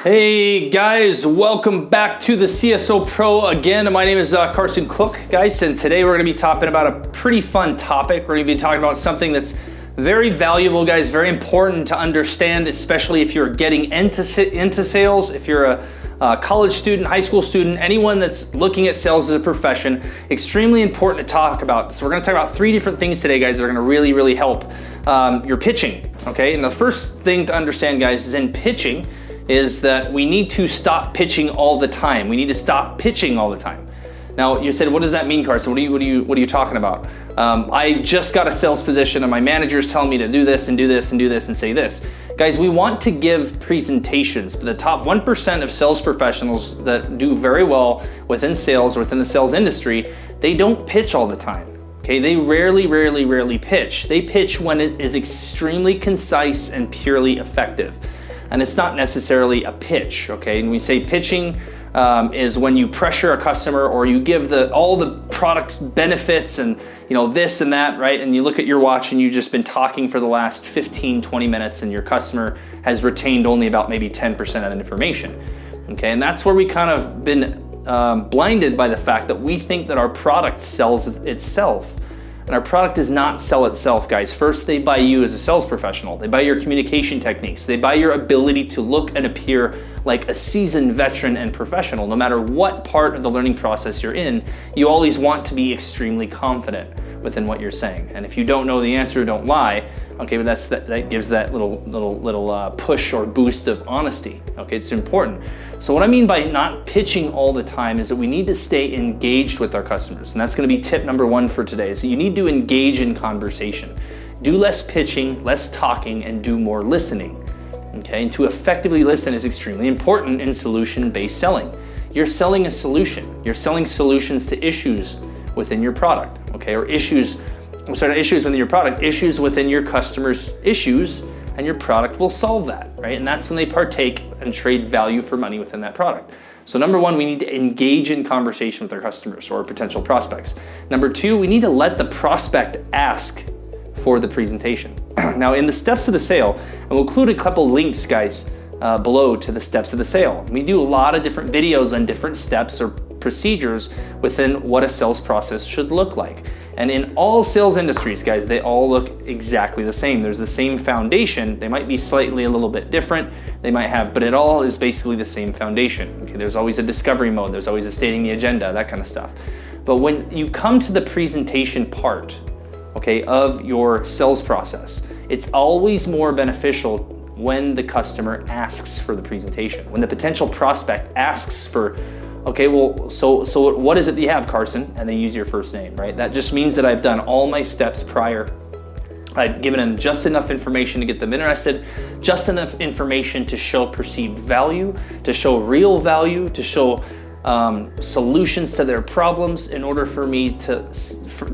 Hey guys, welcome back to the CSO Pro again. My name is Carson Cook, guys, and today we're going to be talking about a pretty fun topic. We're going to be talking about something that's very valuable, guys, very important to understand, especially if you're getting into sales, if you're a college student, high school student, anyone that's looking at sales as a profession. Extremely important to talk about. So we're going to talk about three different things today, guys, that are going to really help your pitching, okay? And the first thing to understand, guys, is in pitching is that we need to stop pitching all the time. We need to stop pitching all the time. Now, you said, what does that mean, Carson? What are you talking about? I just got a sales position and my manager's telling me to do this and do this and do this and say this. Guys, we want to give presentations. The top 1% of sales professionals that do very well within sales or within the sales industry, they don't pitch all the time. Okay, they rarely pitch. They pitch when it is extremely concise and purely effective. And it's not necessarily a pitch, okay? And we say pitching is when you pressure a customer or you give all the product's benefits and this and that, right? And you look at your watch and you've just been talking for the last 15, 20 minutes and your customer has retained only about maybe 10% of the information, okay? And that's where we kind of been blinded by the fact that we think that our product sells itself. And our product does not sell itself, guys. First, they buy you as a sales professional. They buy your communication techniques. They buy your ability to look and appear like a seasoned veteran and professional. No matter what part of the learning process you're in, you always want to be extremely confident within what you're saying. And if you don't know the answer, don't lie. Okay, but that gives that little push or boost of honesty. Okay, it's important. So what I mean by not pitching all the time is that we need to stay engaged with our customers. And that's going to be tip number one for today. So you need to engage in conversation. Do less pitching, less talking, and do more listening. Okay, and to effectively listen is extremely important in solution-based selling. You're selling a solution. You're selling solutions to issues within your product, okay, or issues within your product, issues within your customers' issues, and your product will solve that, right? And that's when they partake and trade value for money within that product. So number one, we need to engage in conversation with our customers or potential prospects. Number two, we need to let the prospect ask for the presentation. Now, in the steps of the sale, and we'll include a couple links, guys, below to the steps of the sale. We do a lot of different videos on different steps or procedures within what a sales process should look like. And in all sales industries, guys, they all look exactly the same. There's the same foundation. They might be slightly a little bit different. They might have, but it all is basically the same foundation. Okay, there's always a discovery mode. There's always a stating the agenda, that kind of stuff. But when you come to the presentation part, okay, of your sales process, it's always more beneficial when the customer asks for the presentation, when the potential prospect asks for, okay, well, so what is it that you have, Carson? And they use your first name, right? That just means that I've done all my steps prior. I've given them just enough information to get them interested, just enough information to show perceived value, to show real value, to show solutions to their problems in order for me to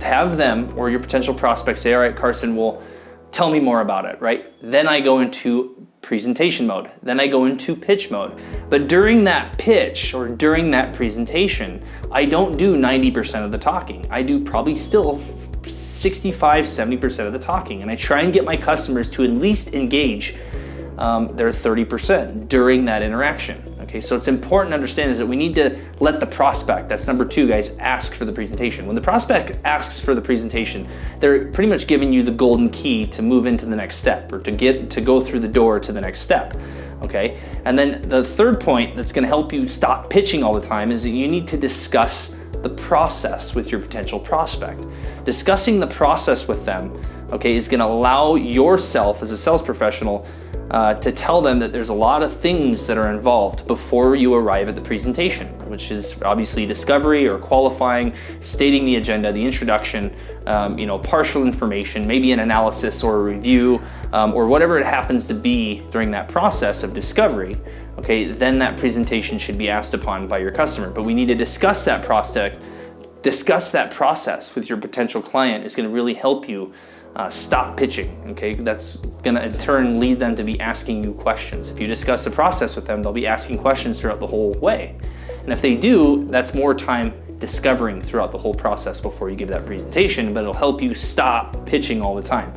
have them or your potential prospect say, all right, Carson, well, tell me more about it, right? Then I go into presentation mode. Then I go into pitch mode. But during that pitch or during that presentation, I don't do 90% of the talking. I do probably still 65, 70% of the talking. And I try and get my customers to at least engage their 30% during that interaction. Okay, so it's important to understand is that we need to let the prospect, that's number two, guys, ask for the presentation. When the prospect asks for the presentation, they're pretty much giving you the golden key to move into the next step or to go through the door to the next step. Okay, and then the third point that's going to help you stop pitching all the time is that you need to discuss the process with your potential prospect. Discussing the process with them, okay, is going to allow yourself as a sales professional to tell them that there's a lot of things that are involved before you arrive at the presentation, which is obviously discovery or qualifying, stating the agenda, the introduction, partial information, maybe an analysis or a review, or whatever it happens to be during that process of discovery. Okay, then that presentation should be asked upon by your customer. But we need to discuss that process with your potential client is going to really help you stop pitching, okay? That's gonna in turn lead them to be asking you questions. If you discuss the process with them, they'll be asking questions throughout the whole way. And if they do, that's more time discovering throughout the whole process before you give that presentation, but it'll help you stop pitching all the time.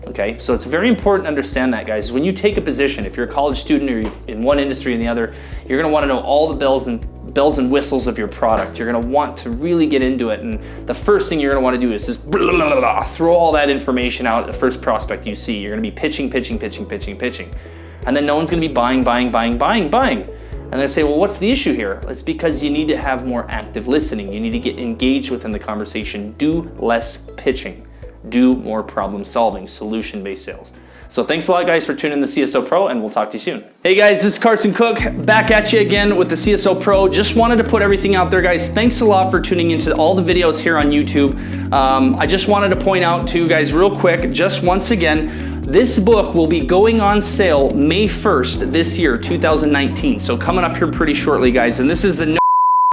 Okay, so it's very important to understand that, guys. When you take a position, if you're a college student or you're in one industry and the other, you're gonna wanna know all the bells and whistles of your product. You're gonna want to really get into it, and the first thing you're gonna wanna do is just throw all that information out at the first prospect you see. You're gonna be pitching. And then no one's gonna be buying. And they say, well, what's the issue here? It's because you need to have more active listening. You need to get engaged within the conversation. Do less pitching. Do more problem solving, solution-based sales. So thanks a lot, guys, for tuning in to CSO Pro, and we'll talk to you soon. Hey guys, this is Carson Cook, back at you again with the CSO Pro. Just wanted to put everything out there, guys. Thanks a lot for tuning into all the videos here on YouTube. I just wanted to point out to you guys real quick, just once again, this book will be going on sale May 1st this year, 2019. So coming up here pretty shortly, guys. And this is the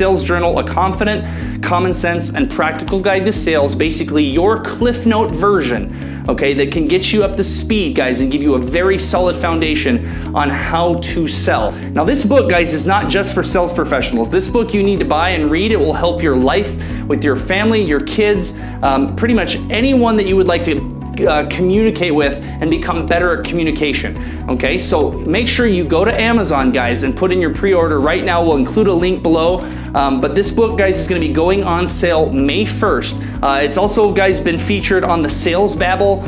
Sales Journal, a confident, common sense, and practical guide to sales. Basically, your Cliff Note version, okay, that can get you up to speed, guys, and give you a very solid foundation on how to sell. Now, this book, guys, is not just for sales professionals. This book you need to buy and read. It will help your life with your family, your kids, pretty much anyone that you would like to communicate with and become better at communication. Okay, so make sure you go to Amazon, guys, and put in your pre-order right now. We'll include a link below. But this book, guys, is going to be going on sale May 1st. It's also, guys, been featured on the Sales Babble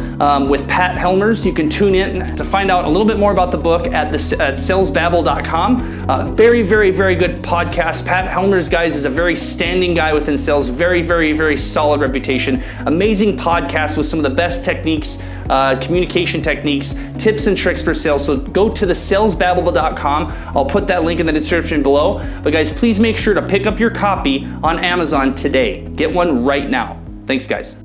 with Pat Helmers. You can tune in to find out a little bit more about the book at salesbabble.com. Very good podcast. Pat Helmers, guys, is a very standing guy within sales. Very solid reputation. Amazing podcast with some of the best techniques, communication techniques, tips and tricks for sales. So go to the salesbabble.com. I'll put that link in the description below. But guys, please make sure to pick up your copy on Amazon today. Get one right now. Thanks, guys.